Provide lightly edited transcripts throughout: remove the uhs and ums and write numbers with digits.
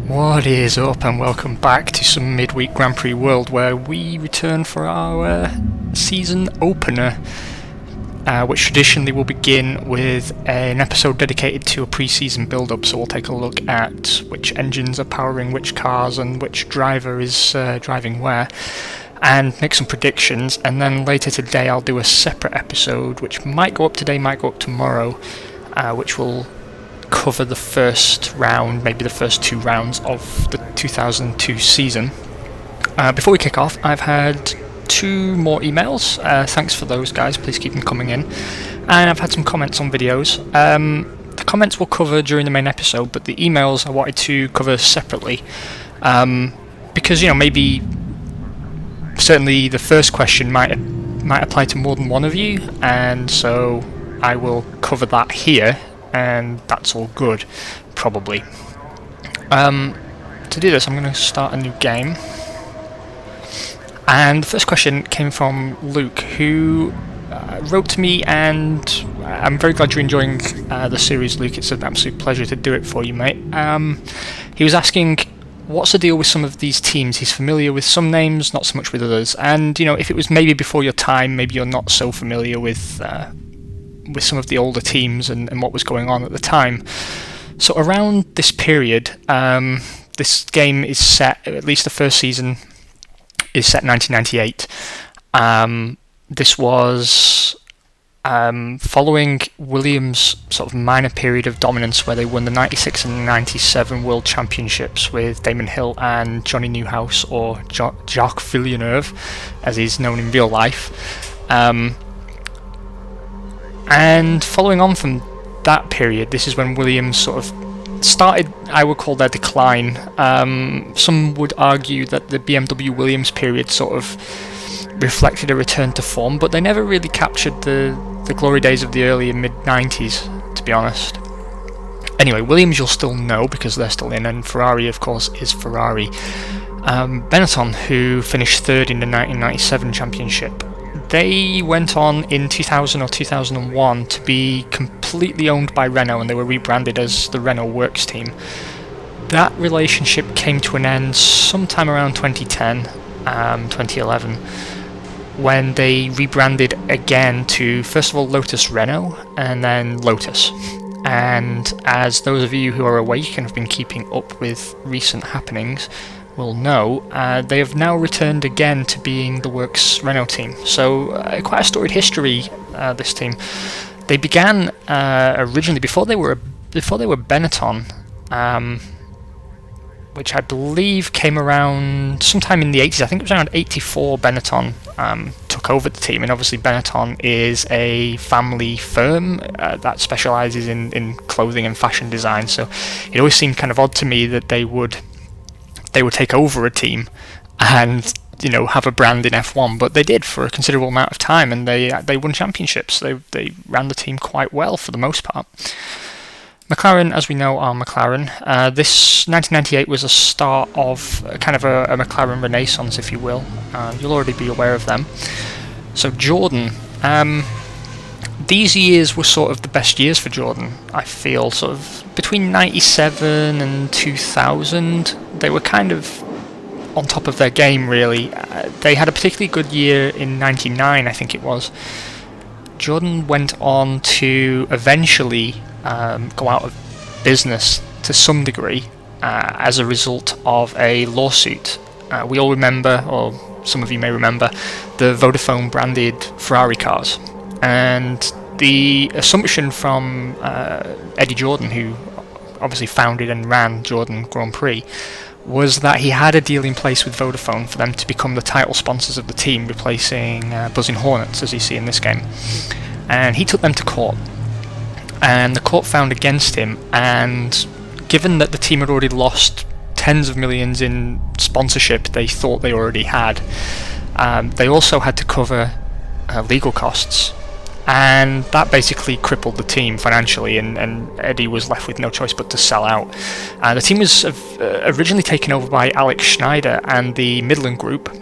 What is up, and welcome back to some midweek Grand Prix World, where we return for our season opener, which traditionally will begin with an episode dedicated to a pre-season build-up. So we'll take a look at which engines are powering which cars and which driver is driving where, and make some predictions. And then later today I'll do a separate episode, which might go up today, might go up tomorrow, which will cover the first round, maybe the first two rounds of the 2002 season. Before we kick off, I've had two more emails. Thanks for those, guys. Please keep them coming in. And I've had some comments on videos. The comments we'll cover during the main episode, but the emails I wanted to cover separately. Because, maybe certainly the first question might apply to more than one of you, and so I will cover that here. And that's all good, probably. To do this, I'm going to start a new game. And the first question came from Luke, who wrote to me, and I'm very glad you're enjoying the series, Luke. It's an absolute pleasure to do it for you, mate. He was asking, what's the deal with some of these teams? He's familiar with some names, not so much with others. And, if it was maybe before your time, maybe you're not so familiar with some of the older teams and what was going on at the time. So around this period, this game is set, at least the first season is set in 1998. This was following Williams' sort of minor period of dominance, where they won the 96 and 97 World Championships with Damon Hill and Johnny Newhouse, or Jacques Villeneuve, as he's known in real life. And following on from that period, this is when Williams sort of started, I would call, their decline. Some would argue that the BMW Williams period sort of reflected a return to form, but they never really captured the glory days of the early and mid-90s, to be honest. Anyway, Williams you'll still know because they're still in, and Ferrari, of course, is Ferrari. Benetton, who finished third in the 1997 championship, they went on in 2000 or 2001 to be completely owned by Renault, and they were rebranded as the Renault Works team. That relationship came to an end sometime around 2010, 2011, when they rebranded again to, first of all, Lotus Renault, and then Lotus. And as those of you who are awake and have been keeping up with recent happenings will know, they have now returned again to being the Works Renault team. So quite a storied history, this team. They began originally before they were Benetton, which I believe came around sometime in the 80s. I think it was around 84 Benetton took over the team, and obviously Benetton is a family firm that specialises in clothing and fashion design, so it always seemed kind of odd to me that they would take over a team and have a brand in F1, but they did for a considerable amount of time, and they won championships. They ran the team quite well for the most part. McLaren, as we know, are McLaren. This 1998 was a start of kind of a McLaren renaissance, if you will. You'll already be aware of them. So Jordan, these years were sort of the best years for Jordan, I feel. Sort of between 97 and 2000, they were kind of on top of their game, really. They had a particularly good year in 99, I think it was. Jordan went on to eventually go out of business to some degree as a result of a lawsuit. We all remember, or some of you may remember, the Vodafone branded Ferrari cars. And the assumption from Eddie Jordan, who obviously founded and ran Jordan Grand Prix, was that he had a deal in place with Vodafone for them to become the title sponsors of the team, replacing Buzzing Hornets, as you see in this game. And he took them to court, and the court found against him, and given that the team had already lost tens of millions in sponsorship they thought they already had, they also had to cover legal costs. And that basically crippled the team financially, and Eddie was left with no choice but to sell out. The team was originally taken over by Alex Schneider and the Midland Group.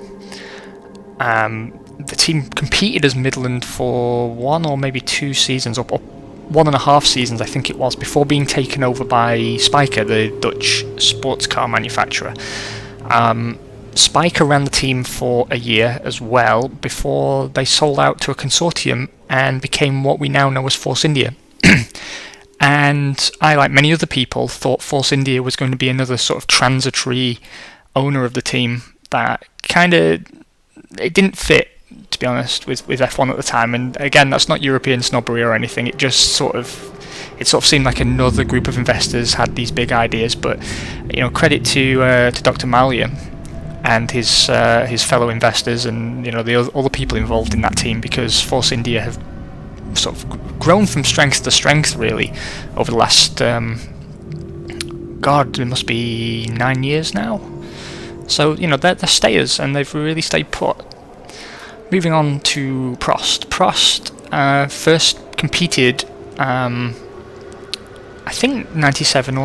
The team competed as Midland for one or maybe two seasons, up 1.5 seasons, I think it was, before being taken over by Spyker, the Dutch sports car manufacturer. Spyker ran the team for a year as well before they sold out to a consortium and became what we now know as Force India. And I, like many other people, thought Force India was going to be another sort of transitory owner of the team that it didn't fit, to be honest, with F1 at the time. And again, that's not European snobbery or anything. It just sort of seemed like another group of investors had these big ideas. But credit to Dr. Malia and his fellow investors, and all the people involved in that team, because Force India have sort of grown from strength to strength really over the last it must be 9 years now. So they're stayers, and they've really stayed put. Moving on to Prost. Prost first competed, I think 97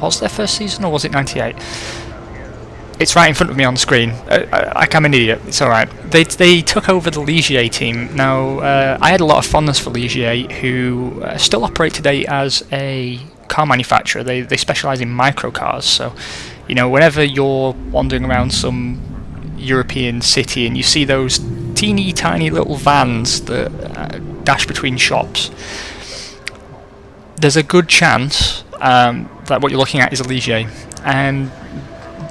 was their first season, or was it 98? It's right in front of me on the screen. I'm an idiot. It's all right. They took over the Ligier team. Now, I had a lot of fondness for Ligier, who still operate today as a car manufacturer. They specialise in microcars. So, whenever you're wandering around some European city and you see those teeny tiny little vans that dash between shops, there's a good chance that what you're looking at is a Ligier. And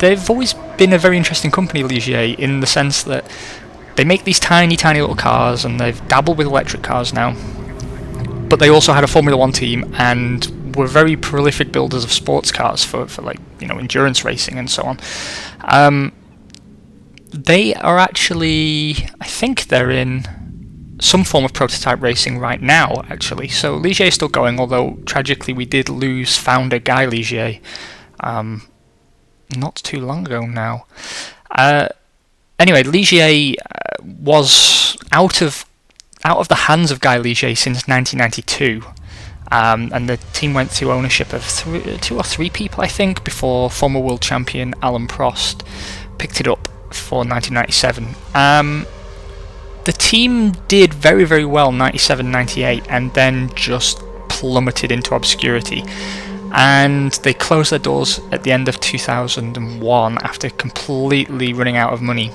they've always been a very interesting company, Ligier, in the sense that they make these tiny little cars, and they've dabbled with electric cars now. But they also had a Formula 1 team and were very prolific builders of sports cars for endurance racing and so on. They are actually, I think they're in some form of prototype racing right now, actually. So Ligier is still going, although tragically we did lose founder Guy Ligier not too long ago now. Anyway, Ligier was out of the hands of Guy Ligier since 1992, and the team went through ownership of two or three people, I think, before former world champion Alain Prost picked it up for 1997. The team did very, very well 97-98, and then just plummeted into obscurity. And they closed their doors at the end of 2001 after completely running out of money.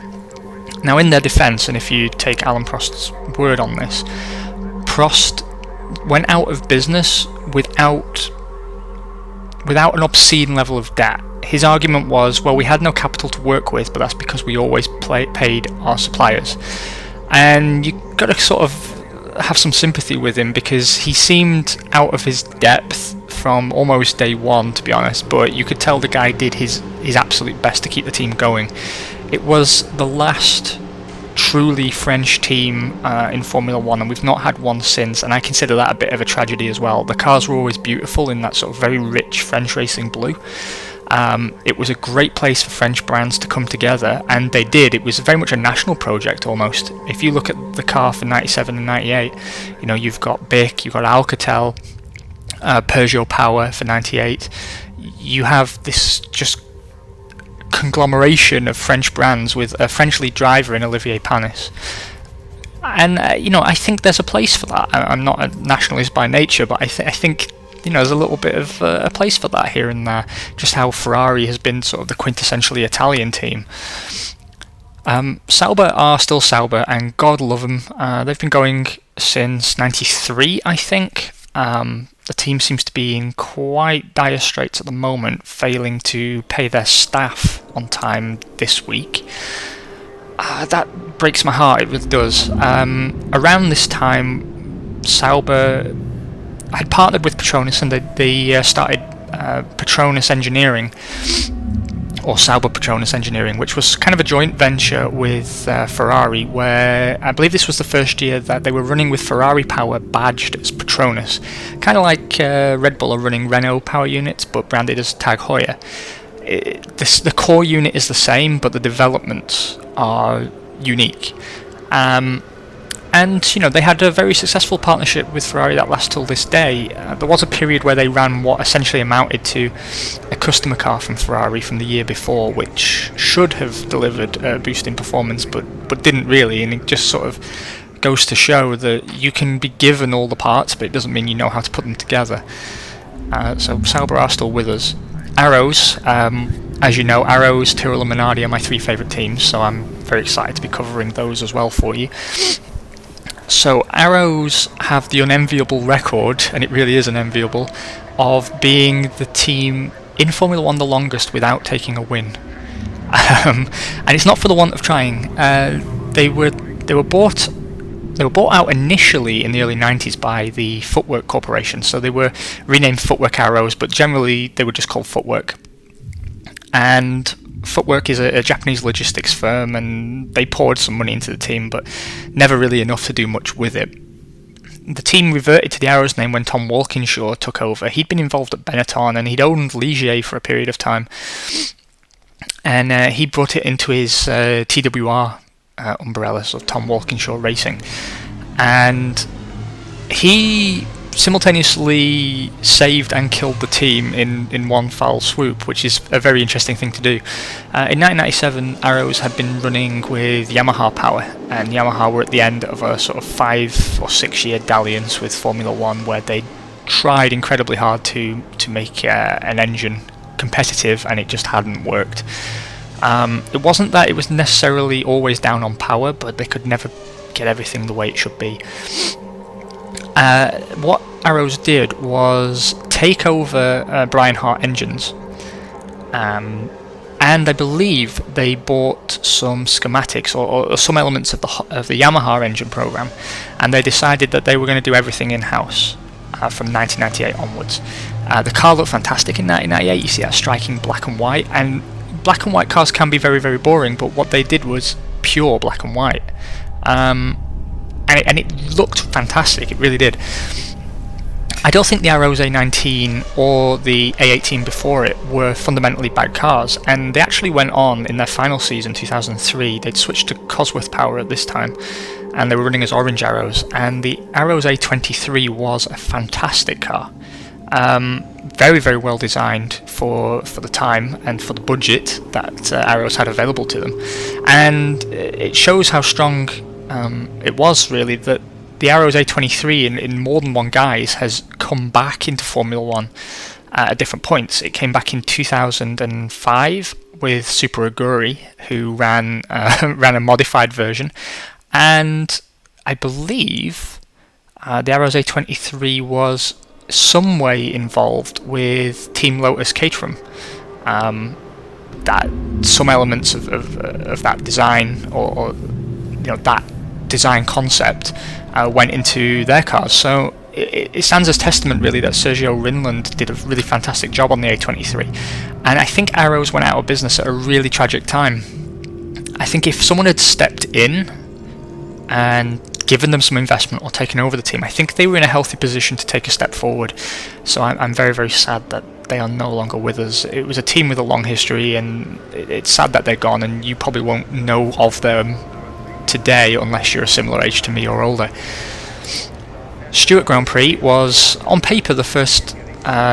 Now, in their defence, and if you take Alain Prost's word on this, Prost went out of business without an obscene level of debt. His argument was, well, we had no capital to work with, but that's because we always paid our suppliers. And you've got to sort of have some sympathy with him, because he seemed out of his depth from almost day one, to be honest, but you could tell the guy did his absolute best to keep the team going. It was the last truly French team in Formula 1, and we've not had one since, and I consider that a bit of a tragedy as well. The cars were always beautiful in that sort of very rich French racing blue. It was a great place for French brands to come together, and they did. It was very much a national project almost. If you look at the car for 97 and 98, you've got Bic, you've got Alcatel, Peugeot Power for 98. You have this just conglomeration of French brands with a French lead driver in Olivier Panis. And, I think there's a place for that. I'm not a nationalist by nature, but I think there's a little bit of a place for that here and there. Just how Ferrari has been sort of the quintessentially Italian team. Sauber are still Sauber, and God love them. They've been going since 93, I think. The team seems to be in quite dire straits at the moment, failing to pay their staff on time this week. That breaks my heart, it really does. Around this time, Sauber had partnered with Petronas, and they started Petronas Engineering, or Sauber Petronas Engineering, which was kind of a joint venture with Ferrari, where I believe this was the first year that they were running with Ferrari power badged as Petronas, kind of like Red Bull are running Renault power units but branded as Tag Heuer. The core unit is the same, but the developments are unique. And, they had a very successful partnership with Ferrari that lasts till this day. There was a period where they ran what essentially amounted to a customer car from Ferrari from the year before, which should have delivered a boost in performance, but didn't really, and it just sort of goes to show that you can be given all the parts, but it doesn't mean you know how to put them together. So Sauber are still with us. Arrows, as you know, Arrows, Tyrrell and Minardi are my 3 favourite teams, so I'm very excited to be covering those as well for you. So Arrows have the unenviable record, and it really is unenviable, of being the team in Formula 1 the longest without taking a win. And it's not for the want of trying. They were bought out initially in the early 90s by the Footwork Corporation, so they were renamed Footwork Arrows, but generally they were just called Footwork. And Footwork is a Japanese logistics firm, and they poured some money into the team, but never really enough to do much with it. The team reverted to the Arrows name when Tom Walkinshaw took over. He'd been involved at Benetton, and he'd owned Ligier for a period of time. And he brought it into his TWR umbrella, so Tom Walkinshaw Racing. And he simultaneously saved and killed the team in one foul swoop, which is a very interesting thing to do. In 1997, Arrows had been running with Yamaha power, and Yamaha were at the end of a sort of 5 or 6 year dalliance with Formula 1, where they tried incredibly hard to make an engine competitive, and it just hadn't worked. It wasn't that it was necessarily always down on power, but they could never get everything the way it should be. What Arrows did was take over Brian Hart engines, and I believe they bought some schematics or some elements of the Yamaha engine program, and they decided that they were going to do everything in-house from 1998 onwards. The car looked fantastic in 1998. You see that striking black and white, and black and white cars can be very, very boring, but what they did was pure black and white. And it looked fantastic, it really did. I don't think the Arrows A19 or the A18 before it were fundamentally bad cars, and they actually went on in their final season, 2003. They'd switched to Cosworth power at this time, and they were running as Orange Arrows, and the Arrows A23 was a fantastic car. Very, very well designed for the time and for the budget that Arrows had available to them, and it shows how strong it was, really, that the Arrows A23 in more than one guise has come back into Formula 1 at different points. It came back in 2005 with Super Aguri, who ran a modified version, and I believe the Arrows A23 was some way involved with Team Lotus Caterham. That some elements of that design or that design concept went into their cars, so it stands as testament, really, that Sergio Rinland did a really fantastic job on the A23, and I think Arrows went out of business at a really tragic time. I think if someone had stepped in and given them some investment or taken over the team, I think they were in a healthy position to take a step forward. So I'm very, very sad that they are no longer with us. It was a team with a long history, and it's sad that they're gone, and you probably won't know of them today unless you're a similar age to me or older. Stewart Grand Prix was on paper the first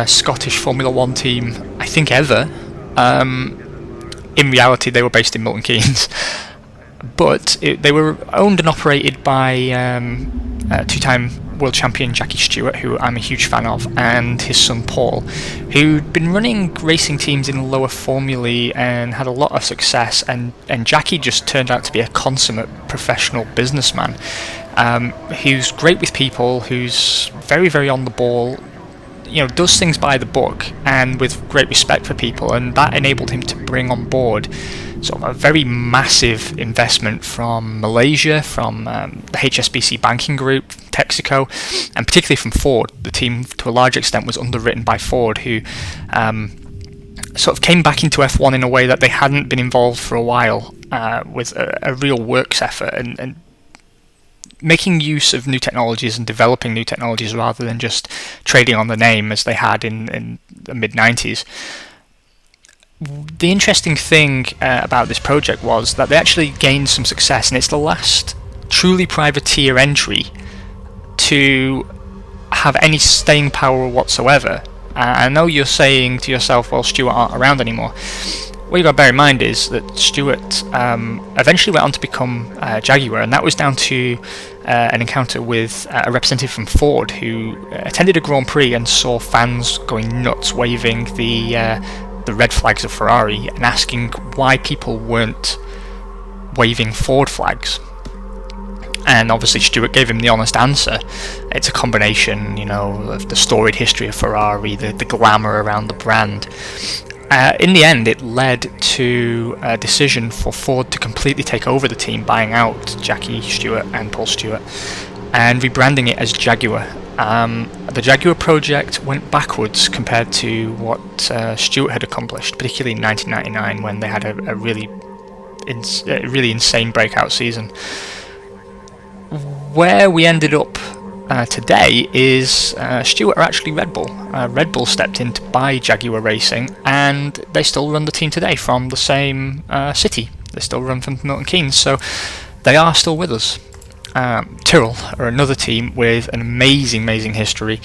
Scottish Formula 1 team I think ever. In reality they were based in Milton Keynes, but they were owned and operated by two-time world champion Jackie Stewart, who I'm a huge fan of, and his son Paul, who'd been running racing teams in lower formulae and had a lot of success, and Jackie just turned out to be a consummate professional businessman, who's great with people, who's very, very on the ball, does things by the book and with great respect for people, and that enabled him to bring on board sort of a very massive investment from Malaysia, from the HSBC banking group, Texaco, and particularly from Ford. The team, to a large extent, was underwritten by Ford, who sort of came back into F1 in a way that they hadn't been involved for a while, with a real works effort and making use of new technologies and developing new technologies rather than just trading on the name as they had in the mid-90s. The interesting thing about this project was that they actually gained some success, and it's the last truly privateer entry to have any staying power whatsoever. I know you're saying to yourself, well, Stewart aren't around anymore. What you've got to bear in mind is that Stewart eventually went on to become Jaguar, and that was down to an encounter with a representative from Ford who attended a Grand Prix and saw fans going nuts waving the red flags of Ferrari and asking why people weren't waving Ford flags. And obviously Stewart gave him the honest answer. It's a combination, of the storied history of Ferrari, the glamour around the brand. In the end, it led to a decision for Ford to completely take over the team, buying out Jackie Stewart and Paul Stewart, and rebranding it as Jaguar. The Jaguar project went backwards compared to what Stewart had accomplished, particularly in 1999 when they had a really insane breakout season. Where we ended up today is Stewart are actually Red Bull. Red Bull stepped in to buy Jaguar Racing, and they still run the team today from the same city. They still run from Milton Keynes, so they are still with us. Tyrrell are another team with an amazing history.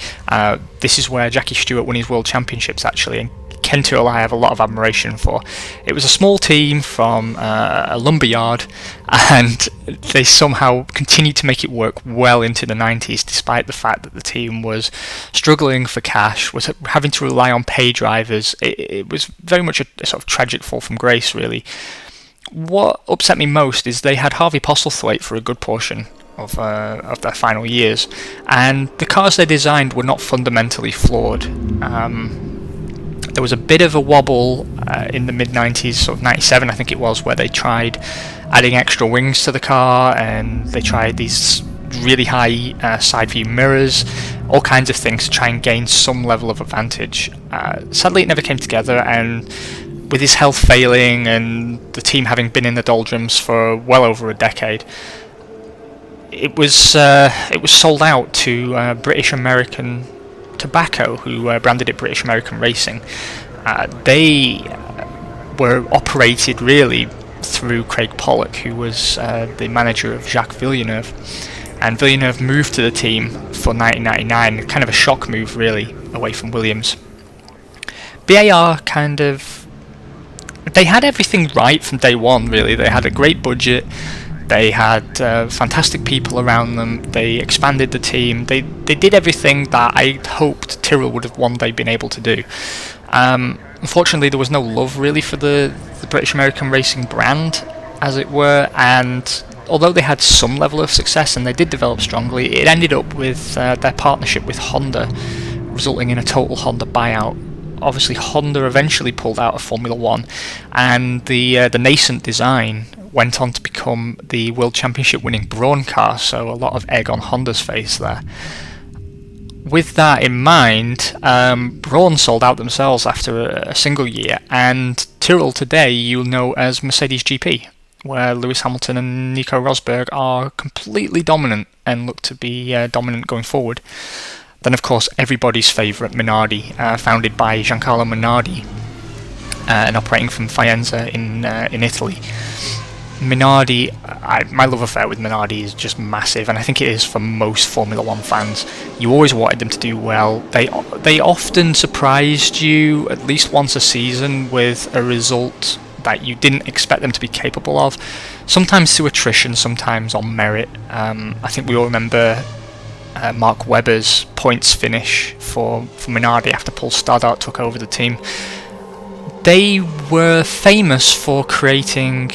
This is where Jackie Stewart won his World Championships, actually, and Ken Tyrrell I have a lot of admiration for. It was a small team from a lumberyard, and they somehow continued to make it work well into the 90s, despite the fact that the team was struggling for cash, was having to rely on pay drivers. It was very much a sort of tragic fall from grace, really. What upset me most is they had Harvey Postlethwaite for a good portion of their final years, and the cars they designed were not fundamentally flawed. There was a bit of a wobble in the mid-90s, sort of 97 I think it was, where they tried adding extra wings to the car, and they tried these really high side view mirrors, all kinds of things to try and gain some level of advantage. Sadly it never came together, and with his health failing and the team having been in the doldrums for well over a decade, it was sold out to British American Tobacco, who branded it British American Racing. They were operated really through Craig Pollock, who was the manager of Jacques Villeneuve, and Villeneuve moved to the team for 1999, kind of a shock move really, away from Williams. BAR they had everything right from day one, really. They had a great budget, they had fantastic people around them, they expanded the team, they did everything that I hoped Tyrrell would have one day been able to do. Unfortunately, there was no love really for the British American Racing brand, as it were, and although they had some level of success and they did develop strongly, it ended up with their partnership with Honda, resulting in a total Honda buyout. Obviously, Honda eventually pulled out of Formula One, and the nascent design went on to become the World Championship winning Brawn car, so a lot of egg on Honda's face there. With that in mind, Brawn sold out themselves after a single year, and Tyrrell today you'll know as Mercedes GP, where Lewis Hamilton and Nico Rosberg are completely dominant and look to be dominant going forward. Then, of course, everybody's favourite Minardi, founded by Giancarlo Minardi and operating from Faenza in Italy. Minardi, my love affair with Minardi is just massive, and I think it is for most Formula One fans. You always wanted them to do well. They often surprised you at least once a season with a result that you didn't expect them to be capable of, sometimes through attrition, sometimes on merit. I think we all remember Mark Webber's points finish for Minardi after Paul Stoddart took over the team. They were famous for creating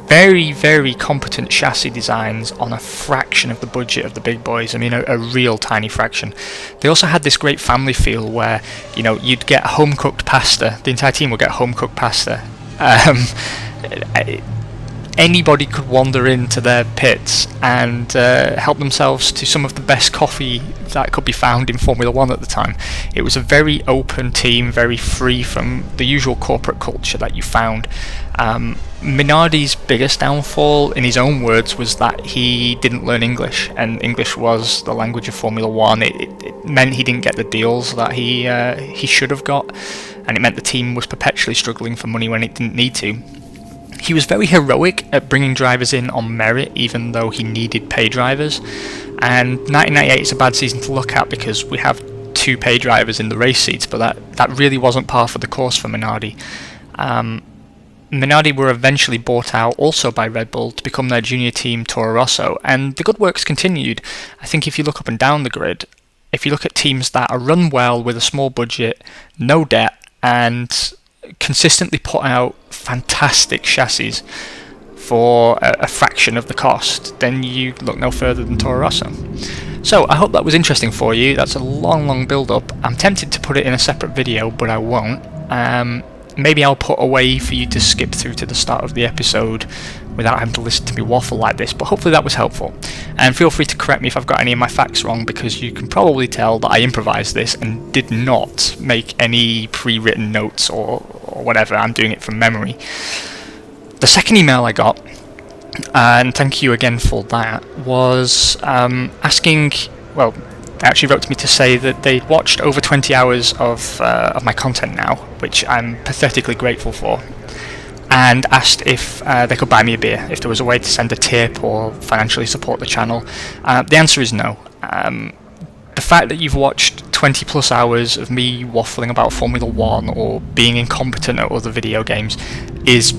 very competent chassis designs on a fraction of the budget of the big boys. I mean, a real tiny fraction. They also had this great family feel where, you'd get home cooked pasta. The entire team would get home cooked pasta. Anybody could wander into their pits and help themselves to some of the best coffee that could be found in Formula One at the time. It was a very open team, very free from the usual corporate culture that you found. Minardi's biggest downfall, in his own words, was that he didn't learn English, and English was the language of Formula One. It meant he didn't get the deals that he should have got, and it meant the team was perpetually struggling for money when it didn't need to. He was very heroic at bringing drivers in on merit, even though he needed pay drivers. And 1998 is a bad season to look at because we have 2 pay drivers in the race seats, but that really wasn't par for the course for Minardi. Minardi were eventually bought out also by Red Bull to become their junior team Toro Rosso, and the good works continued. I think if you look up and down the grid, if you look at teams that are run well with a small budget, no debt, and consistently put out fantastic chassis for a fraction of the cost, then you look no further than Toro Rosso. So I hope that was interesting for you. That's a long build up. I'm tempted to put it in a separate video, but I won't. Maybe I'll put a way for you to skip through to the start of the episode without having to listen to me waffle like this, but hopefully that was helpful. And feel free to correct me if I've got any of my facts wrong, because you can probably tell that I improvised this and did not make any pre-written notes or whatever. I'm doing it from memory. The second email I got, and thank you again for that, was asking, well, they actually wrote to me to say that they'd watched over 20 hours of my content now, which I'm pathetically grateful for, and asked if they could buy me a beer, if there was a way to send a tip or financially support the channel. The answer is no. The fact that you've watched 20 plus hours of me waffling about Formula 1 or being incompetent at other video games is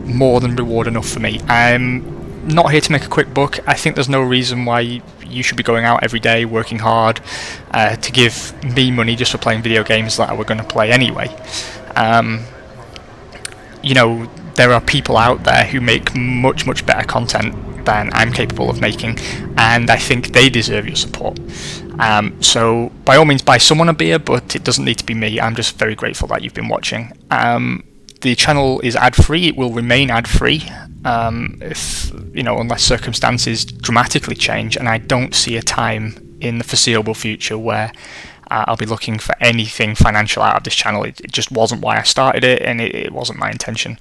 more than reward enough for me. I'm not here to make a quick buck. I think there's no reason why you should be going out every day working hard to give me money just for playing video games that I were going to play anyway. You know, there are people out there who make much better content than I'm capable of making, and I think they deserve your support. So by all means buy someone a beer, but it doesn't need to be me. I'm just very grateful that you've been watching. The channel is ad-free. It will remain ad-free if, you know, unless circumstances dramatically change, and I don't see a time in the foreseeable future where I'll be looking for anything financial out of this channel. It just wasn't why I started it, and it wasn't my intention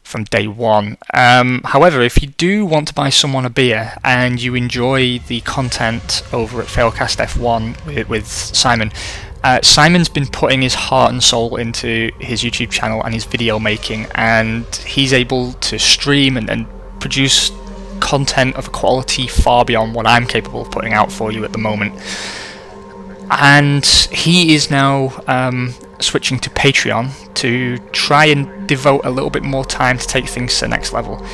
from day one. However, if you do want to buy someone a beer and you enjoy the content over at Failcast F1 with Simon, Simon's been putting his heart and soul into his YouTube channel and his video making, and he's able to stream and produce content of quality far beyond what I'm capable of putting out for you at the moment. And he is now switching to Patreon to try and devote a little bit more time to take things to the next level.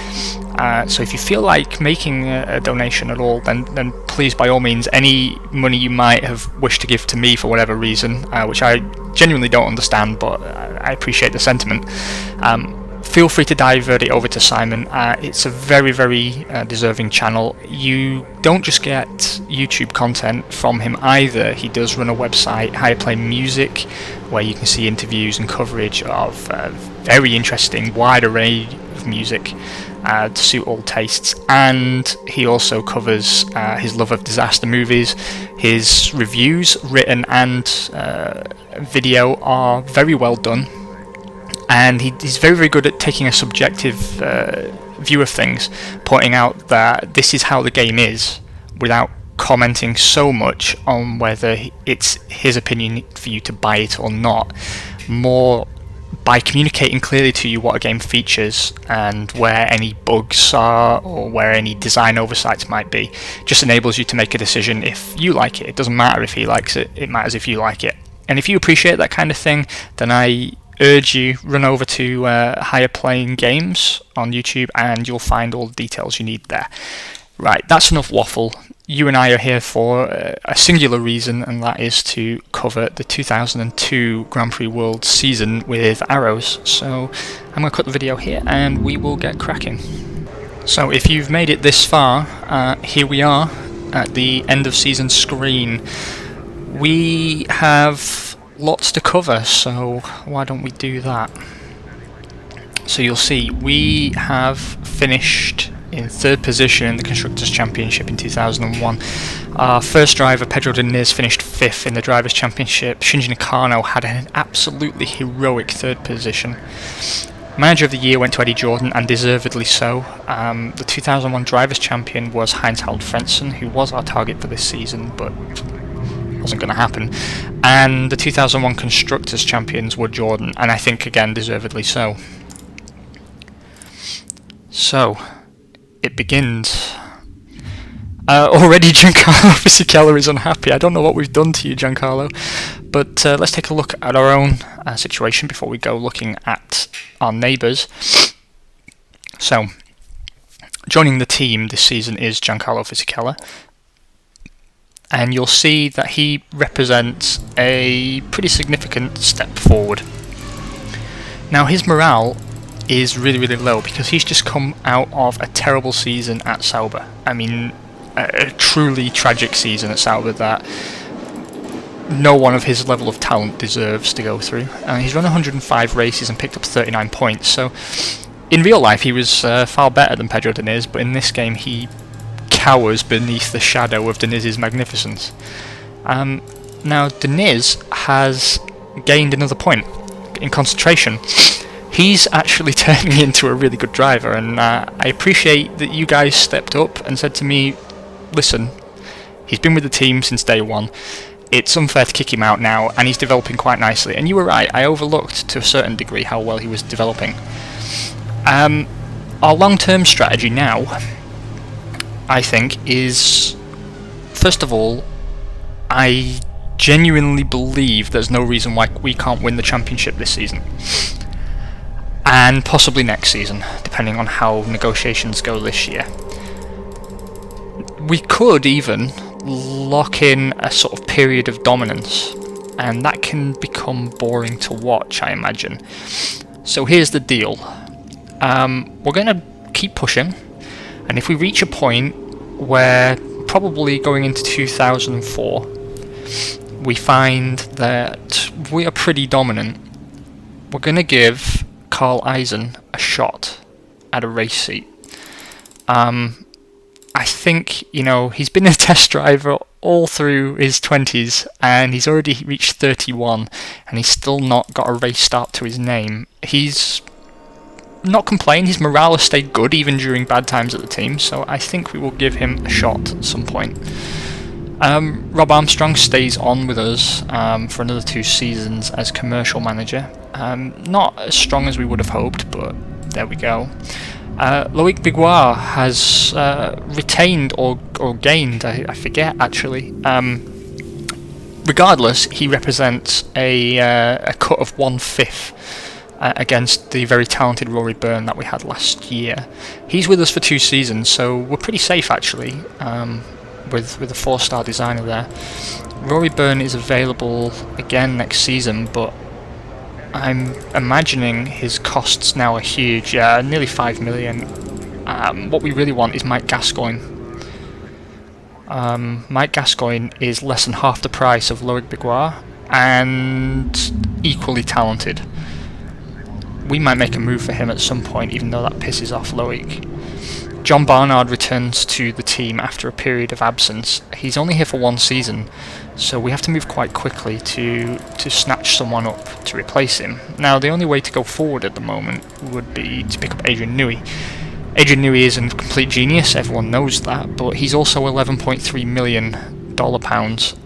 So if you feel like making a donation at all, then please, by all means, any money you might have wished to give to me for whatever reason, which I genuinely don't understand, but I appreciate the sentiment, feel free to divert it over to Simon. It's a very deserving channel. You don't just get YouTube content from him either. He does run a website, Higher Play Music, where you can see interviews and coverage of a very interesting wide array of music to suit all tastes, and he also covers his love of disaster movies. His reviews, written and video, are very well done, and he's very good at taking a subjective view of things, pointing out that this is how the game is, without commenting so much on whether it's his opinion for you to buy it or not, more by communicating clearly to you what a game features and where any bugs are or where any design oversights might be. Just enables you to make a decision if you like it. It doesn't matter if he likes it, it matters if you like it. And if you appreciate that kind of thing, then I urge you, run over to Higher Playing Games on YouTube and you'll find all the details you need there. Right, that's enough waffle. You and I are here for a singular reason, and that is to cover the 2002 Grand Prix World season with arrows. So I'm going to cut the video here and we will get cracking. So if you've made it this far, here we are at the end of season screen. We have lots to cover, so why don't we do that? So you'll see we have finished in third position in the Constructors' Championship in 2001. Our first driver, Pedro Diniz, finished 5th in the Drivers' Championship. Shinji Nakano had an absolutely heroic third position. Manager of the Year went to Eddie Jordan, and deservedly so. The 2001 Drivers' Champion was Heinz-Harald Frentzen, who was our target for this season, but wasn't going to happen. And the 2001 Constructors' Champions were Jordan, and I think, again, deservedly so. So it begins. Already Giancarlo Fisichella is unhappy. I don't know what we've done to you, Giancarlo, But let's take a look at our own situation before we go looking at our neighbours. So, joining the team this season is Giancarlo Fisichella, and you'll see that he represents a pretty significant step forward. Now, his morale is really, really low because he's just come out of a terrible season at Sauber. I mean, a truly tragic season at Sauber that no one of his level of talent deserves to go through. He's run 105 races and picked up 39 points, so in real life he was far better than Pedro Diniz, but in this game he cowers beneath the shadow of Diniz's magnificence. Now, Diniz has gained another point in concentration. He's actually turning into a really good driver, and I appreciate that you guys stepped up and said to me, listen, he's been with the team since day one, it's unfair to kick him out now, and he's developing quite nicely. And you were right, I overlooked to a certain degree how well he was developing. Our long-term strategy now, I think, is, first of all, I genuinely believe there's no reason why we can't win the championship this season. And possibly next season, depending on how negotiations go this year. We could even lock in a sort of period of dominance, and that can become boring to watch, I imagine. So here's the deal. We're going to keep pushing, and if we reach a point where, probably going into 2004, we find that we are pretty dominant, we're going to give Carl Eisen a shot at a race seat. I think, he's been a test driver all through his 20s, and he's already reached 31, and he's still not got a race start to his name. He's not complained, his morale has stayed good even during bad times at the team, so I think we will give him a shot at some point. Rob Armstrong stays on with us for another 2 seasons as commercial manager. Not as strong as we would have hoped, but there we go. Loic Biguar has retained or gained, I forget actually. Regardless, he represents a cut of 1/5 against the very talented Rory Byrne that we had last year. He's with us for 2 seasons, so we're pretty safe actually, with a 4-star designer there. Rory Byrne is available again next season, but I'm imagining his costs now are huge, nearly 5 million. What we really want is Mike Gascoigne. Mike Gascoigne is less than half the price of Loic Biguar, and equally talented. We might make a move for him at some point, even though that pisses off Loic. John Barnard returns to the team after a period of absence. He's only here for 1 season, so we have to move quite quickly to snatch someone up to replace him. Now, the only way to go forward at the moment would be to pick up Adrian Newey. Adrian Newey is a complete genius, everyone knows that, but he's also $11.3 million,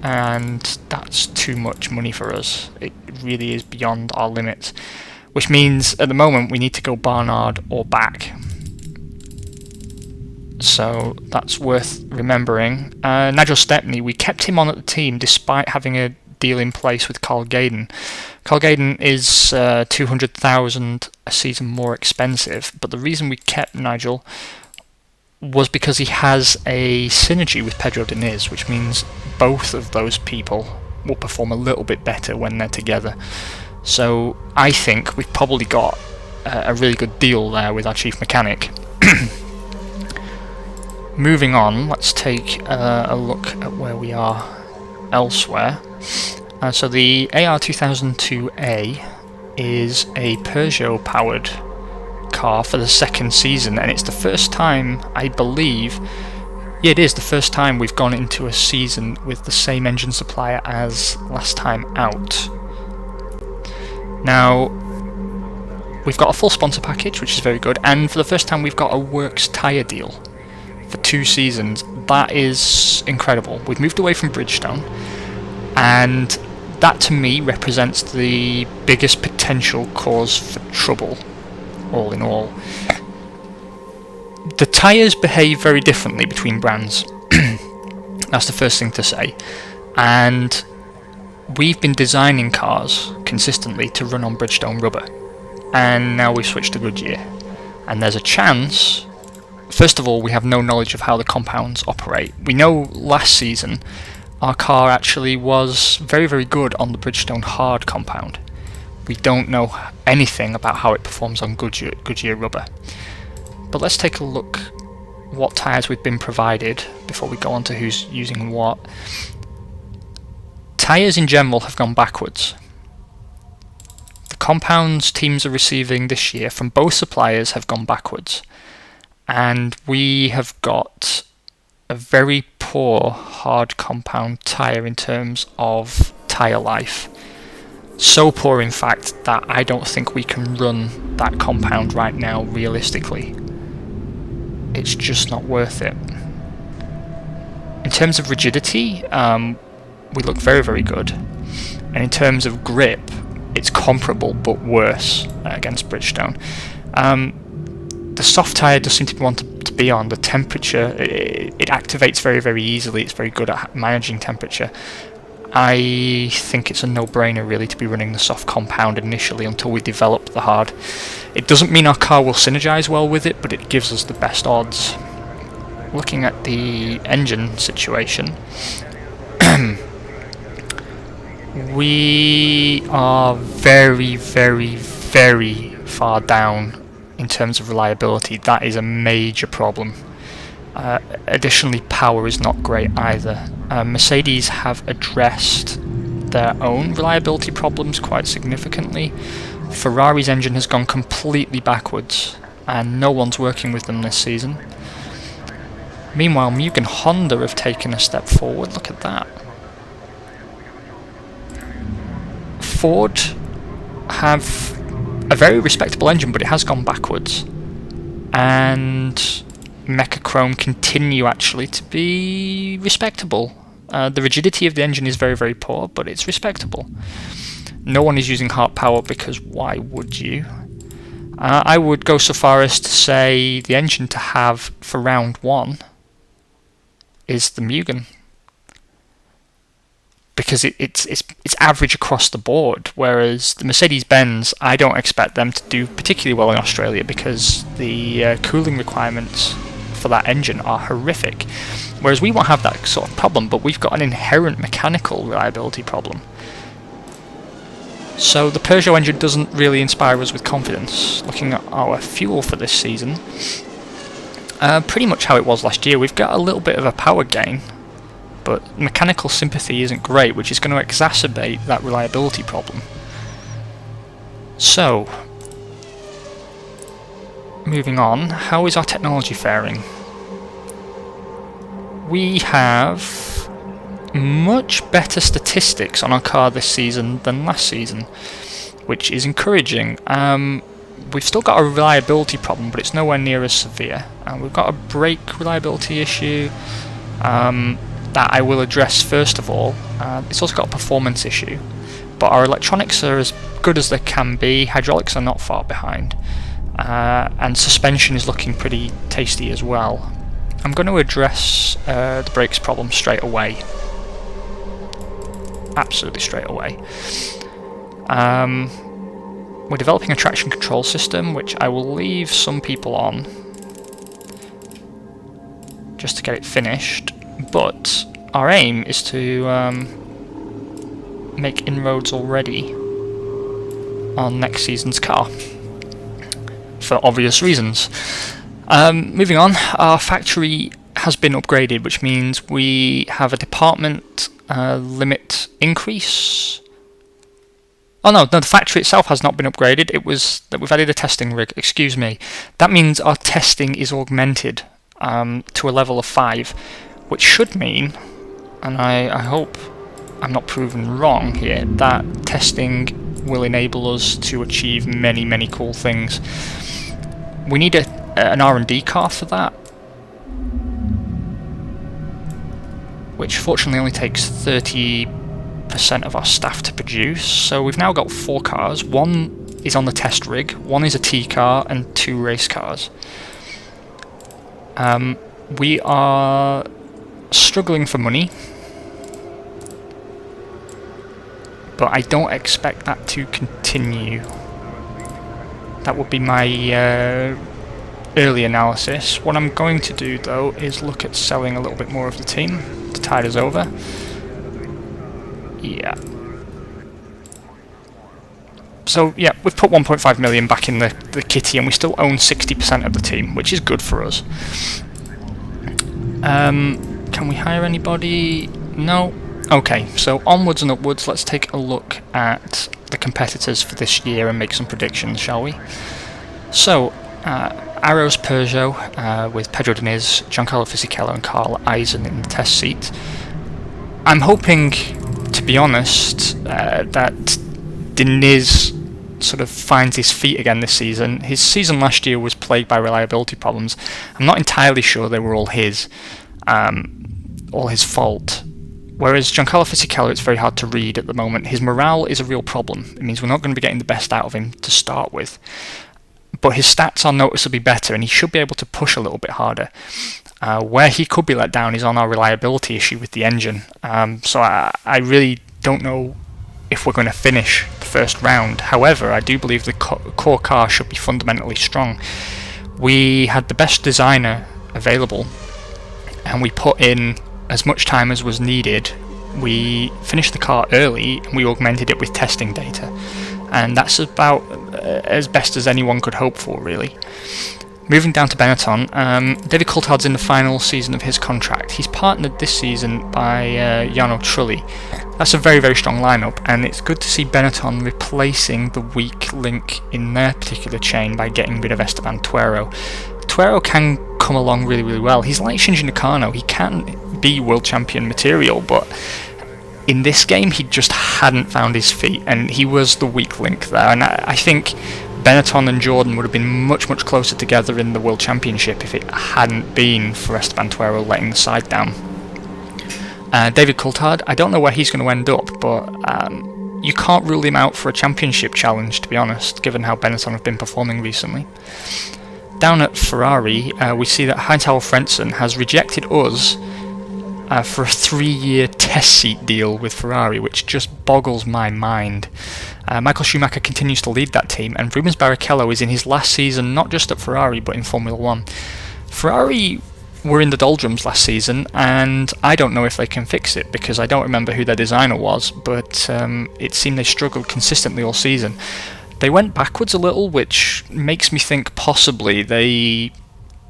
and that's too much money for us. It really is beyond our limits, which means at the moment we need to go Barnard or back. So that's worth remembering. Nigel Stepney, we kept him on at the team despite having a deal in place with Carl Gaydon. Carl Gaydon is $200,000 a season more expensive, but the reason we kept Nigel was because he has a synergy with Pedro Diniz, which means both of those people will perform a little bit better when they're together. So I think we've probably got a really good deal there with our chief mechanic. Moving on, let's take a look at where we are elsewhere. So the AR2002A is a Peugeot-powered car for the 2nd season, and it's the first time, I believe, it is the first time we've gone into a season with the same engine supplier as last time out. Now, we've got a full sponsor package, which is very good, and for the first time we've got a works tyre deal for 2 seasons. That is incredible. We've moved away from Bridgestone, and that to me represents the biggest potential cause for trouble, all in all. The tyres behave very differently between brands. That's the first thing to say. And we've been designing cars consistently to run on Bridgestone rubber, and now we've switched to Goodyear. And there's a chance, first of all, we have no knowledge of how the compounds operate. We know last season our car actually was very, very good on the Bridgestone hard compound. We don't know anything about how it performs on Goodyear rubber. But let's take a look what tyres we've been provided before we go on to who's using what. Tyres in general have gone backwards. The compounds teams are receiving this year from both suppliers have gone backwards. And we have got a very poor hard compound tyre in terms of tyre life. So poor, in fact, that I don't think we can run that compound right now realistically. It's just not worth it. In terms of rigidity, we look very, very good. And in terms of grip, it's comparable but worse against Bridgestone. The soft tyre does seem to want to be on. The temperature, it activates very, very easily. It's very good at managing temperature. I think it's a no-brainer really to be running the soft compound initially until we develop the hard. It doesn't mean our car will synergize well with it, but it gives us the best odds. Looking at the engine situation, we are very, very, very far down in terms of reliability. That is a major problem. Additionally, power is not great either. Mercedes have addressed their own reliability problems quite significantly. Ferrari's engine has gone completely backwards, and no one's working with them this season. Meanwhile, Mugen and Honda have taken a step forward. Look at that. Ford have a very respectable engine, but it has gone backwards. And Mechachrome continue actually to be respectable. The rigidity of the engine is very, very poor, but it's respectable. No one is using heart power because why would you? I would go so far as to say the engine to have for round 1 is the Mugen. Because it's average across the board, whereas the Mercedes-Benz, I don't expect them to do particularly well in Australia because the cooling requirements for that engine are horrific. Whereas we won't have that sort of problem, but we've got an inherent mechanical reliability problem. So the Peugeot engine doesn't really inspire us with confidence. Looking at our fuel for this season, pretty much how it was last year. We've got a little bit of a power gain, but mechanical sympathy isn't great, which is going to exacerbate that reliability problem. So, moving on, how is our technology faring? We have much better statistics on our car this season than last season, which is encouraging. We've still got a reliability problem, but it's nowhere near as severe. We've got a brake reliability issue that I will address first of all. It's also got a performance issue, but our electronics are as good as they can be. Hydraulics are not far behind, and suspension is looking pretty tasty as well. I'm going to address the brakes problem straight away. Absolutely straight away. We're developing a traction control system, which I will leave some people on just to get it finished, but our aim is to make inroads already on next season's car, for obvious reasons. Moving on, our factory has been upgraded, which means we have a department limit increase. Oh no, the factory itself has not been upgraded. It was that we've added a testing rig. Excuse me. That means our testing is augmented to a level of 5, which should mean, and I hope I'm not proven wrong here, that testing will enable us to achieve many, many cool things. We need an R&D car for that, which fortunately only takes 30% of our staff to produce. So we've now got 4 cars. 1 is on the test rig, 1 is a T car, and 2 race cars. We are struggling for money. but I don't expect that to continue. That would be my early analysis. What I'm going to do though is look at selling a little bit more of the team to tide us over. Yeah. So yeah, we've put 1.5 million back in the kitty, and we still own 60% of the team, which is good for us. Can we hire anybody? No. Okay, so onwards and upwards, let's take a look at the competitors for this year and make some predictions, shall we? So, Arrows Peugeot with Pedro Diniz, Giancarlo Fisichella and Carl Eisen in the test seat. I'm hoping, to be honest, that Diniz sort of finds his feet again this season. His season last year was plagued by reliability problems. I'm not entirely sure they were all his fault. Whereas Giancarlo Fisichella, it's very hard to read at the moment. His morale is a real problem. It means we're not going to be getting the best out of him to start with. But his stats are noticeably better, and he should be able to push a little bit harder. Where he could be let down is on our reliability issue with the engine. So I really don't know if we're going to finish the first round. However, I do believe the core car should be fundamentally strong. We had the best designer available, and we put in as much time as was needed. We finished the car early, and we augmented it with testing data. And that's about as best as anyone could hope for, really. Moving down to Benetton, David Coulthard's in the final season of his contract. He's partnered this season by Jarno Trulli. That's a very, very strong lineup, and it's good to see Benetton replacing the weak link in their particular chain by getting rid of Esteban Tuero. Tuero can come along really, really well. He's like Shinji Nakano. He can be world champion material, but in this game he just hadn't found his feet, and he was the weak link there. And I think Benetton and Jordan would have been much, much closer together in the World Championship if it hadn't been for Esteban Tuero letting the side down. David Coulthard, I don't know where he's going to end up, but you can't rule him out for a championship challenge, to be honest, given how Benetton have been performing recently. Down at Ferrari, we see that Heinz-Harald Frentzen has rejected us for a 3-year test seat deal with Ferrari, which just boggles my mind. Michael Schumacher continues to lead that team, and Rubens Barrichello is in his last season not just at Ferrari but in Formula 1. Ferrari were in the doldrums last season, and I don't know if they can fix it because I don't remember who their designer was, but it seemed they struggled consistently all season. They went backwards a little, which makes me think possibly they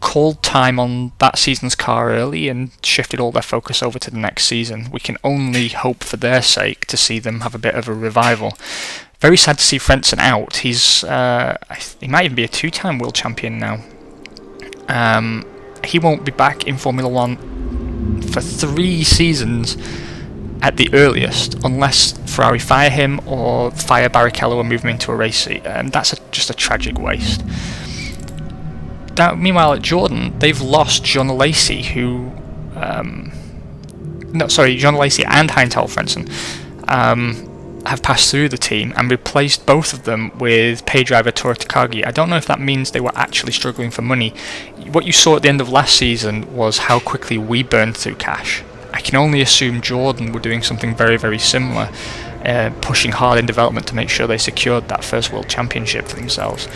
called time on that season's car early and shifted all their focus over to the next season. We can only hope for their sake to see them have a bit of a revival. Very sad to see Frentzen out. He might even be a 2-time world champion now. He won't be back in Formula 1 for 3 seasons at the earliest, unless Ferrari fire him or fire Barrichello and move him into a race seat. That's just a tragic waste. Meanwhile, at Jordan, they've lost John Lacey, John Lacey and Heinz-Harald Frentzen have passed through the team and replaced both of them with pay driver Toru Takagi. I don't know if that means they were actually struggling for money. What you saw at the end of last season was how quickly we burned through cash. I can only assume Jordan were doing something very, very similar, pushing hard in development to make sure they secured that first world championship for themselves.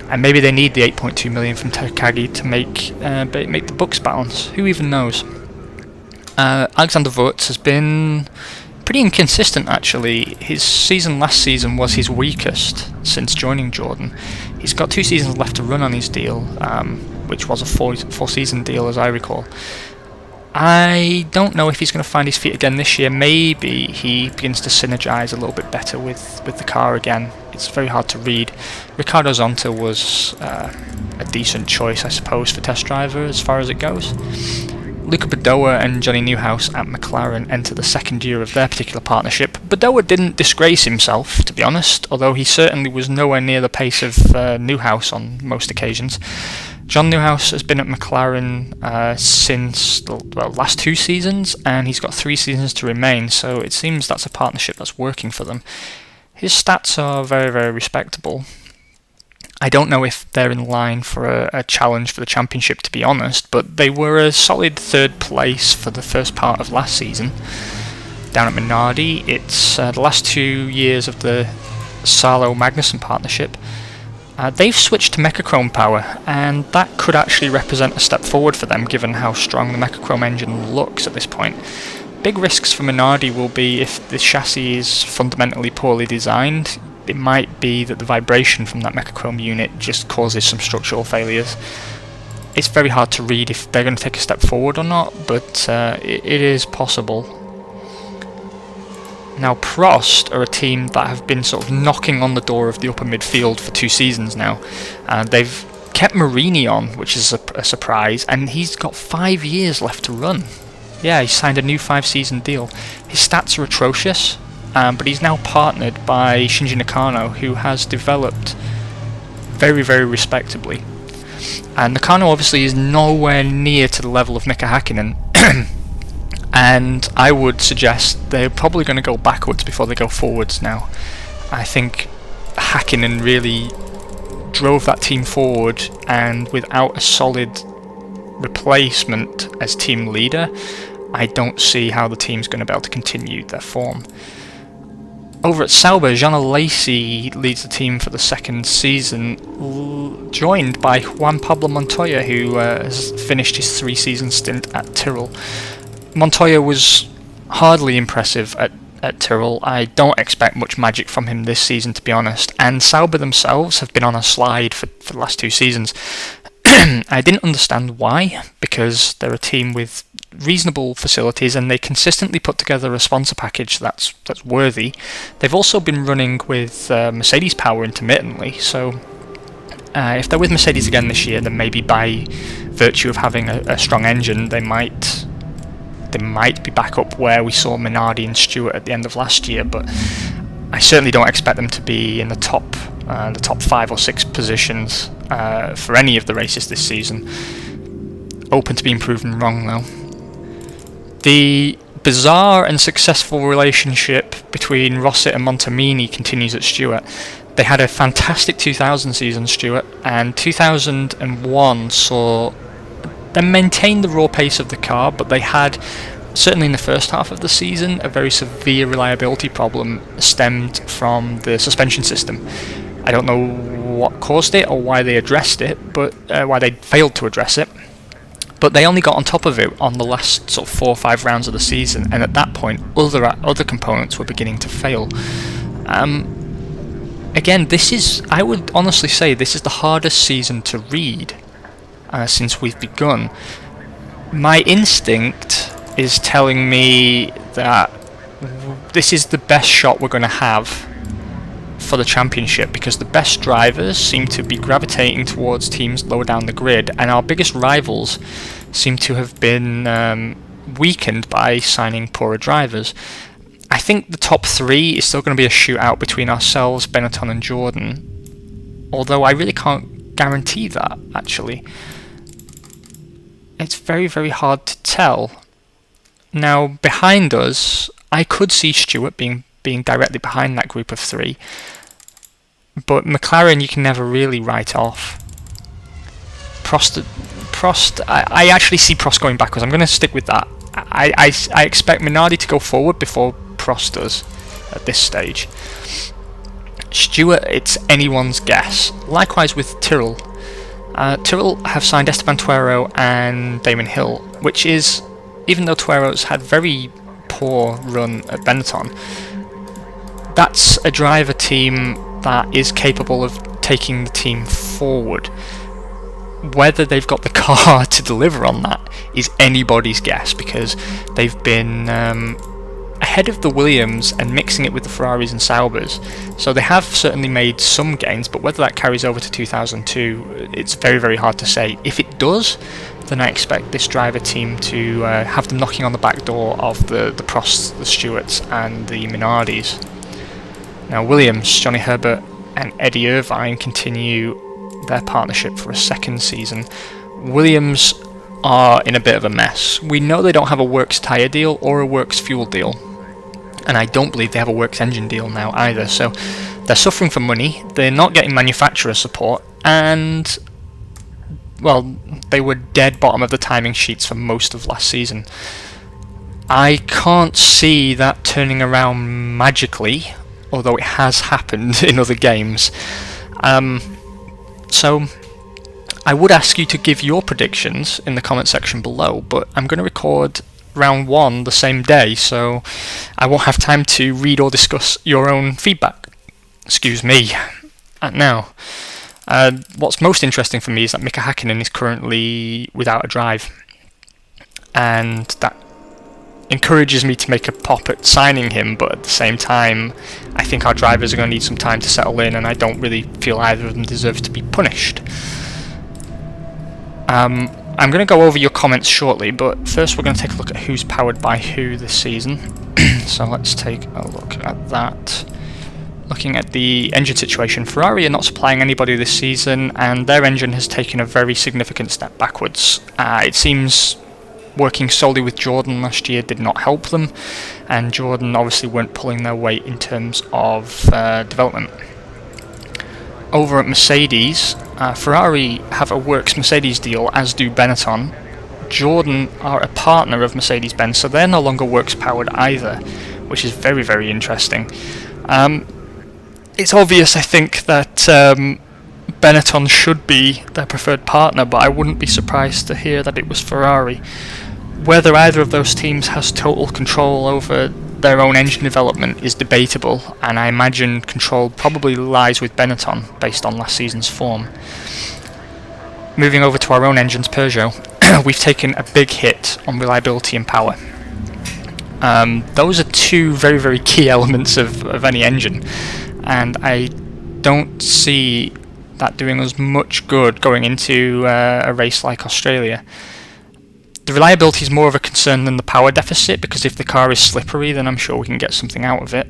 And maybe they need the 8.2 million from Takagi to make the books balance. Who even knows? Alexander Wurz has been pretty inconsistent, actually. His season last season was his weakest since joining Jordan. He's got 2 seasons left to run on his deal, which was a 4-season deal, as I recall. I don't know if he's going to find his feet again this year. Maybe he begins to synergize a little bit better with the car again. It's very hard to read. Ricardo Zonta was a decent choice, I suppose, for test driver as far as it goes. Luca Badoa and Johnny Newhouse at McLaren enter the second year of their particular partnership. Badoa didn't disgrace himself, to be honest, although he certainly was nowhere near the pace of Newhouse on most occasions. John Newhouse has been at McLaren since the last 2 seasons, and he's got 3 seasons to remain, so it seems that's a partnership that's working for them. His stats are very, very respectable. I don't know if they're in line for a challenge for the championship, to be honest, but they were a solid 3rd place for the first part of last season. down at Minardi. It's the last 2 years of the Salo-Magnussen partnership. They've switched to Mechachrome power, and that could actually represent a step forward for them given how strong the Mechachrome engine looks at this point. Big risks for Minardi will be if the chassis is fundamentally poorly designed. It might be that the vibration from that Mechachrome unit just causes some structural failures. It's very hard to read if they're going to take a step forward or not, but it is possible. Now Prost are a team that have been sort of knocking on the door of the upper midfield for 2 seasons now. They've kept Marini on, which is a surprise, and he's got 5 years left to run. Yeah, he signed a new 5-season deal. His stats are atrocious, but he's now partnered by Shinji Nakano, who has developed very, very respectably. And Nakano obviously is nowhere near to the level of Mika Hakkinen, and I would suggest they're probably going to go backwards before they go forwards now. I think Hakkinen really drove that team forward, and without a solid replacement as team leader, I don't see how the team's going to be able to continue their form. Over at Sauber, Jean Alesi leads the team for the 2nd season, joined by Juan Pablo Montoya, who has finished his 3-season stint at Tyrrell. Montoya was hardly impressive at Tyrrell. I don't expect much magic from him this season, to be honest, and Sauber themselves have been on a slide for the last 2 seasons. I didn't understand why, because they're a team with reasonable facilities and they consistently put together a sponsor package that's worthy. They've also been running with Mercedes power intermittently, so if they're with Mercedes again this year, then maybe by virtue of having a strong engine, they might be back up where we saw Minardi and Stewart at the end of last year, but I certainly don't expect them to be in the top 5 or 6 positions for any of the races this season. Open to being proven wrong though. The bizarre and successful relationship between Rosset and Montemini continues at Stewart. They had a fantastic 2000 season, Stewart, and 2001 saw them maintain the raw pace of the car, but they had, certainly in the first half of the season, a very severe reliability problem stemmed from the suspension system. I don't know what caused it or why they addressed it, but why they failed to address it. But they only got on top of it on the last sort of 4 or 5 rounds of the season, and at that point, other components were beginning to fail. Again, I would honestly say this is the hardest season to read since we've begun. My instinct is telling me that this is the best shot we're going to have for the championship, because the best drivers seem to be gravitating towards teams lower down the grid, and our biggest rivals seem to have been weakened by signing poorer drivers. I think the top 3 is still going to be a shootout between ourselves, Benetton and Jordan, although I really can't guarantee that, actually. It's very, very hard to tell. Now, behind us, I could see Stewart being directly behind that group of 3, but McLaren you can never really write off. Prost, I actually see Prost going backwards. I'm going to stick with that. I expect Minardi to go forward before Prost does at this stage. Stewart, it's anyone's guess. Likewise with Tyrrell. Tyrrell have signed Esteban Tuero and Damon Hill, which is, even though Tuero's had very poor run at Benetton, that's a driver team that is capable of taking the team forward. Whether they've got the car to deliver on that is anybody's guess, because they've been ahead of the Williams and mixing it with the Ferraris and Saubers. So they have certainly made some gains, but whether that carries over to 2002, it's very, very hard to say. If it does, then I expect this driver team to have them knocking on the back door of the Prosts, the Stewarts and the Minardis. Now Williams, Johnny Herbert and Eddie Irvine continue their partnership for a 2nd season. Williams are in a bit of a mess. We know they don't have a works tyre deal or a works fuel deal, and I don't believe they have a works engine deal now either, so they're suffering for money, they're not getting manufacturer support, and well, they were dead bottom of the timing sheets for most of last season. I can't see that turning around magically, although it has happened in other games. So I would ask you to give your predictions in the comment section below, but I'm going to record round 1 the same day, so I won't have time to read or discuss your own feedback. Excuse me. And now, what's most interesting for me is that Mika Hakkinen is currently without a drive, and that encourages me to make a pop at signing him, but at the same time I think our drivers are going to need some time to settle in, and I don't really feel either of them deserve to be punished. I'm going to go over your comments shortly, but first we're going to take a look at who's powered by who this season. So let's take a look at that. Looking at the engine situation, Ferrari are not supplying anybody this season, and their engine has taken a very significant step backwards. It seems working solely with Jordan last year did not help them, and Jordan obviously weren't pulling their weight in terms of development. Over at Mercedes, Ferrari have a Works Mercedes deal, as do Benetton. Jordan are a partner of Mercedes-Benz, so they're no longer Works powered either, which is very, very interesting. It's obvious, I think, that Benetton should be their preferred partner, but I wouldn't be surprised to hear that it was Ferrari. Whether either of those teams has total control over their own engine development is debatable, and I imagine control probably lies with Benetton based on last season's form. Moving over to our own engines, Peugeot, we've taken a big hit on reliability and power. Those are two very, very key elements of any engine, and I don't see that doing us much good going into a race like Australia. The reliability is more of a concern than the power deficit, because if the car is slippery, then I'm sure we can get something out of it.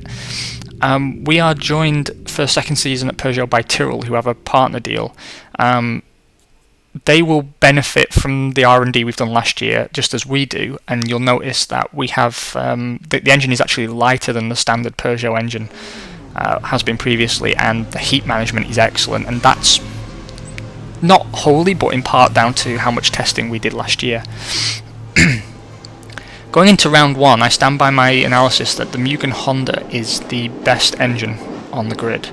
We are joined for second season at Peugeot by Tyrrell, who have a partner deal. They will benefit from the R&D we've done last year, just as we do, and you'll notice that we have the engine is actually lighter than the standard Peugeot engine has been previously, and the heat management is excellent, and that's not wholly, but in part down to how much testing we did last year. Going into round 1, I stand by my analysis that the Mugen Honda is the best engine on the grid.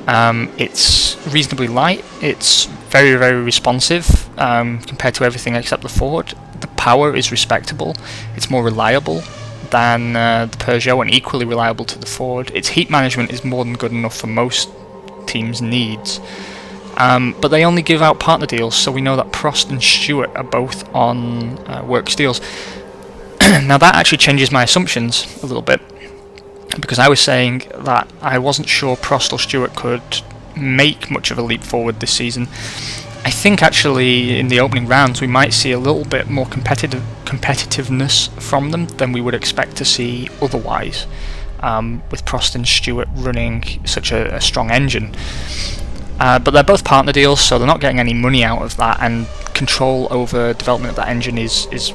It's reasonably light, it's very, very responsive compared to everything except the Ford. The power is respectable, it's more reliable than the Peugeot and equally reliable to the Ford. Its heat management is more than good enough for most teams' needs. But they only give out partner deals, so we know that Prost and Stewart are both on Works deals. Now that actually changes my assumptions a little bit, because I was saying that I wasn't sure Prost or Stewart could make much of a leap forward this season. I think actually in the opening rounds we might see a little bit more competitiveness from them than we would expect to see otherwise, with Prost and Stewart running such a strong engine. But they're both partner deals, so they're not getting any money out of that, and control over development of that engine is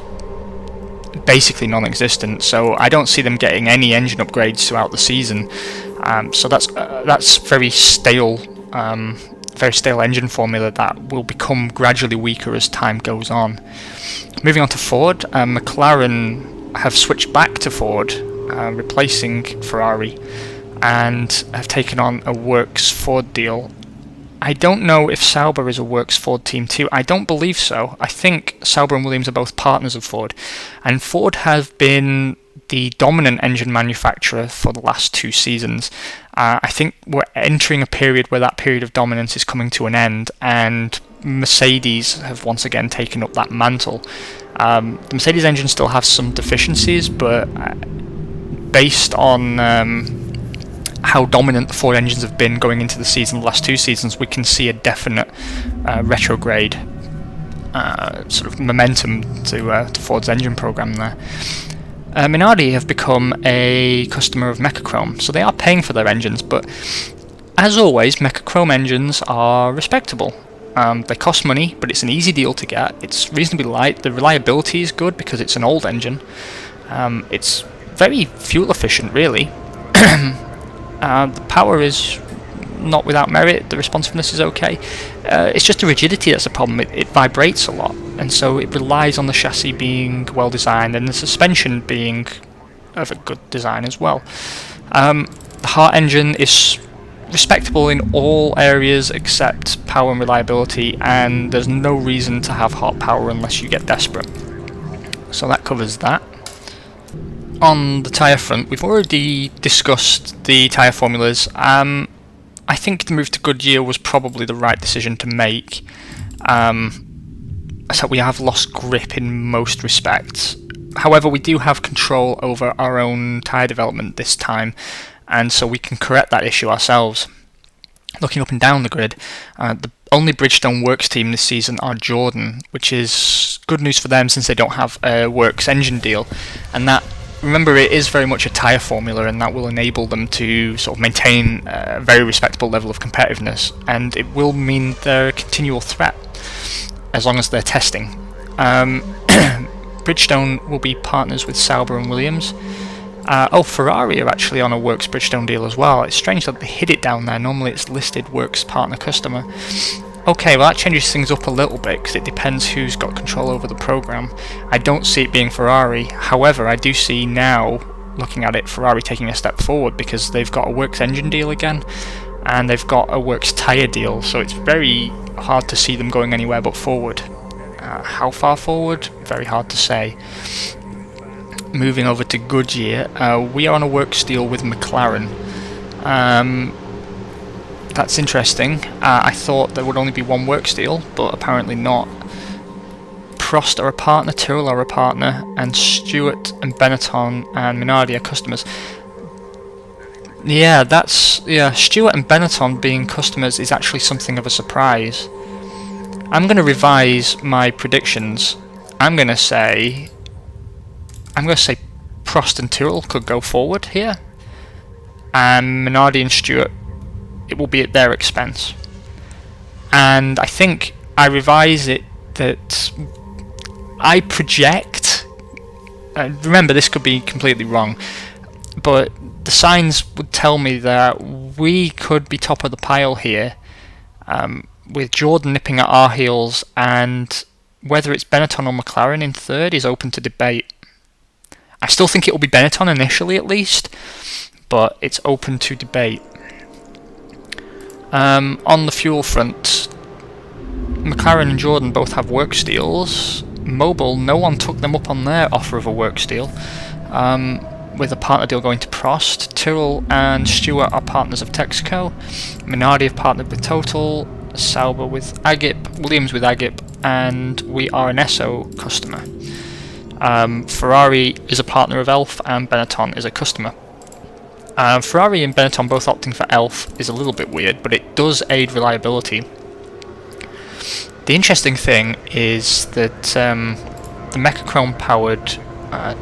basically non-existent, so I don't see them getting any engine upgrades throughout the season. So that's very stale engine formula that will become gradually weaker as time goes on. Moving on to Ford, McLaren have switched back to Ford, replacing Ferrari, and have taken on a Works Ford deal. I don't know if Sauber is a Works Ford team too. I don't believe so. I think Sauber and Williams are both partners of Ford, and Ford have been the dominant engine manufacturer for the last 2 seasons. I think we're entering a period where that period of dominance is coming to an end, and Mercedes have once again taken up that mantle. The Mercedes engine still has some deficiencies, but based on how dominant the Ford engines have been going into the season, the last 2 seasons, we can see a definite retrograde sort of momentum to Ford's engine program there. Minardi have become a customer of Mechachrome, so they are paying for their engines, but as always, Mechachrome engines are respectable. They cost money, but it's an easy deal to get. It's reasonably light. The reliability is good because it's an old engine. It's very fuel efficient, really. The power is not without merit. The responsiveness is okay. It's just the rigidity that's a problem. It vibrates a lot. and so it relies on the chassis being well designed and the suspension being of a good design as well. The Heart engine is respectable in all areas except power and reliability, and there's no reason to have Heart power unless you get desperate. So that covers that. On the tyre front, we've already discussed the tyre formulas. I think the move to Goodyear was probably the right decision to make. So we have lost grip in most respects. However, we do have control over our own tyre development this time, and so we can correct that issue ourselves. Looking up and down the grid, the only Bridgestone Works team this season are Jordan, which is good news for them since they don't have a Works engine deal, and that, remember, it is very much a tyre formula, and that will enable them to sort of maintain a very respectable level of competitiveness, and it will mean they're a continual threat as long as they're testing. Bridgestone will be partners with Sauber and Williams. Ferrari are actually on a Works Bridgestone deal as well. It's strange that they hid it down there. Normally it's listed Works partner customer. Okay, well that changes things up a little bit because it depends who's got control over the program. I don't see it being Ferrari. However, I do see now, looking at it, Ferrari taking a step forward because they've got a Works engine deal again, and they've got a Works tyre deal, so it's very hard to see them going anywhere but forward. How far forward? Very hard to say. Moving over to Goodyear, we are on a Works deal with McLaren. That's interesting. I thought there would only be one Works deal, but apparently not. Prost are a partner, Tyrrell are a partner, and Stewart and Benetton and Minardi are customers. Stewart and Benetton being customers is actually something of a surprise. I'm going to revise my predictions. I'm going to say Prost and Tyrrell could go forward here, and Minardi and Stewart, it will be at their expense. And I think I revise it that I project, remember this could be completely wrong, but the signs would tell me that we could be top of the pile here, with Jordan nipping at our heels, and whether it's Benetton or McLaren in third is open to debate. I still think it will be Benetton initially at least, but it's open to debate. On the fuel front, McLaren and Jordan both have Works deals. Mobil, no one took them up on their offer of a Works deal, with a partner deal going to Prost. Tyrrell and Stewart are partners of Texaco. Minardi have partnered with Total, Sauber with Agip, Williams with Agip, and we are an Esso customer. Ferrari is a partner of Elf, and Benetton is a customer. Ferrari and Benetton both opting for Elf is a little bit weird, but it does aid reliability. The interesting thing is that the Mechachrome powered the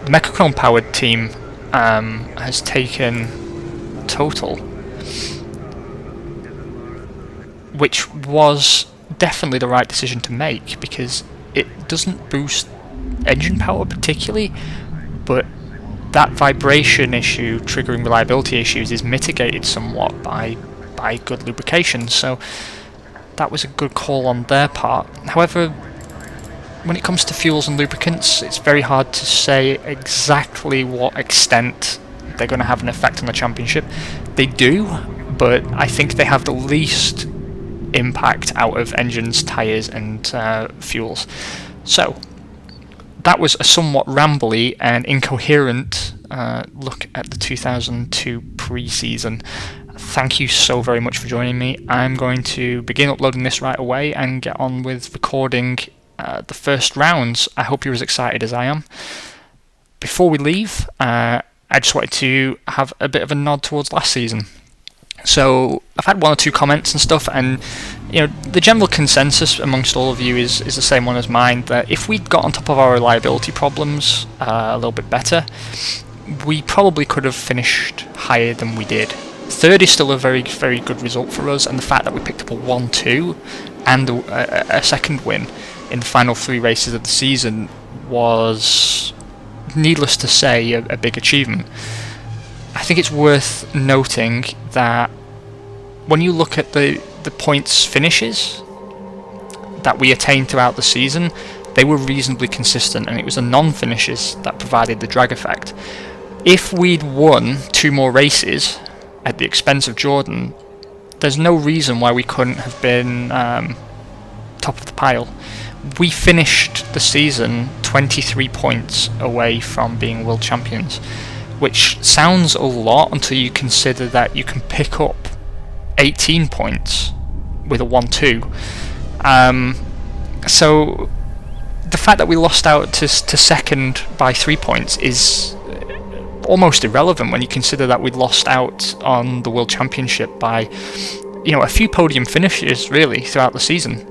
Mechachrome powered team has taken Total, which was definitely the right decision to make because it doesn't boost engine power particularly, but that vibration issue triggering reliability issues is mitigated somewhat by good lubrication, so that was a good call on their part. However, when it comes to fuels and lubricants, it's very hard to say exactly what extent they're going to have an effect on the championship. They do, but I think they have the least impact out of engines, tyres and fuels. So that was a somewhat rambly and incoherent look at the 2002 pre-season. Thank you so very much for joining me. I'm going to begin uploading this right away and get on with recording the first rounds. I hope you're as excited as I am. Before we leave, I just wanted to have a bit of a nod towards last season. So I've had one or two comments and stuff, and the general consensus amongst all of you is the same one as mine, that if we'd got on top of our reliability problems a little bit better, we probably could have finished higher than we did. Third is still a very, very good result for us, and the fact that we picked up a 1-2 and a second win in the final 3 races of the season was, needless to say, a big achievement. I think it's worth noting that when you look at the points finishes, that we attained throughout the season, they were reasonably consistent, and it was the non-finishes that provided the drag effect. If we'd won 2 more races at the expense of Jordan, there's no reason why we couldn't have been top of the pile. We finished the season 23 points away from being world champions, which sounds a lot until you consider that you can pick up 18 points with a 1-2. So the fact that we lost out to second by 3 points is almost irrelevant when you consider that we'd lost out on the World Championship by, a few podium finishes really throughout the season.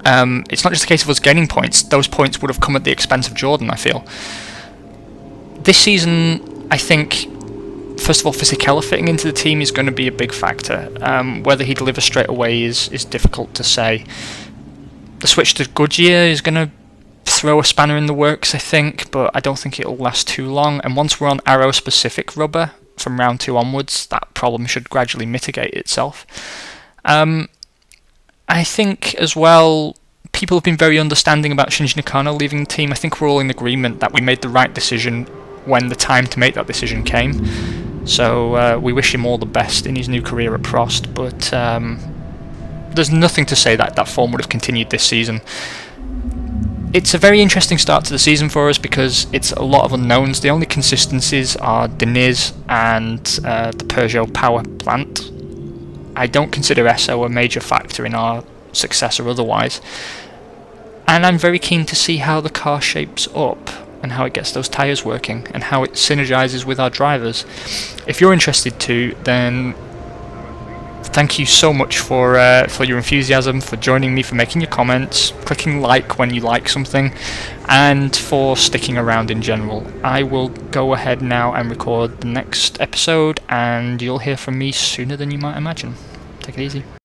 It's not just a case of us gaining points; those points would have come at the expense of Jordan, I feel. This season, I think, first of all, Fisichella fitting into the team is going to be a big factor. Whether he delivers straight away is difficult to say. The switch to Goodyear is going to throw a spanner in the works, I think, but I don't think it'll last too long. And once we're on Arrow-specific rubber from round 2 onwards, that problem should gradually mitigate itself. I think as well, people have been very understanding about Shinji Nakano leaving the team. I think we're all in agreement that we made the right decision when the time to make that decision came. So we wish him all the best in his new career at Prost, but there's nothing to say that form would have continued this season. It's a very interesting start to the season for us because it's a lot of unknowns. The only consistencies are Deniz and the Peugeot power plant. I don't consider Esso a major factor in our success or otherwise. And I'm very keen to see how the car shapes up and how it gets those tyres working and how it synergizes with our drivers. If you're interested too, then thank you so much for your enthusiasm, for joining me, for making your comments, clicking like when you like something, and for sticking around in general. I will go ahead now and record the next episode, and you'll hear from me sooner than you might imagine. Take it easy.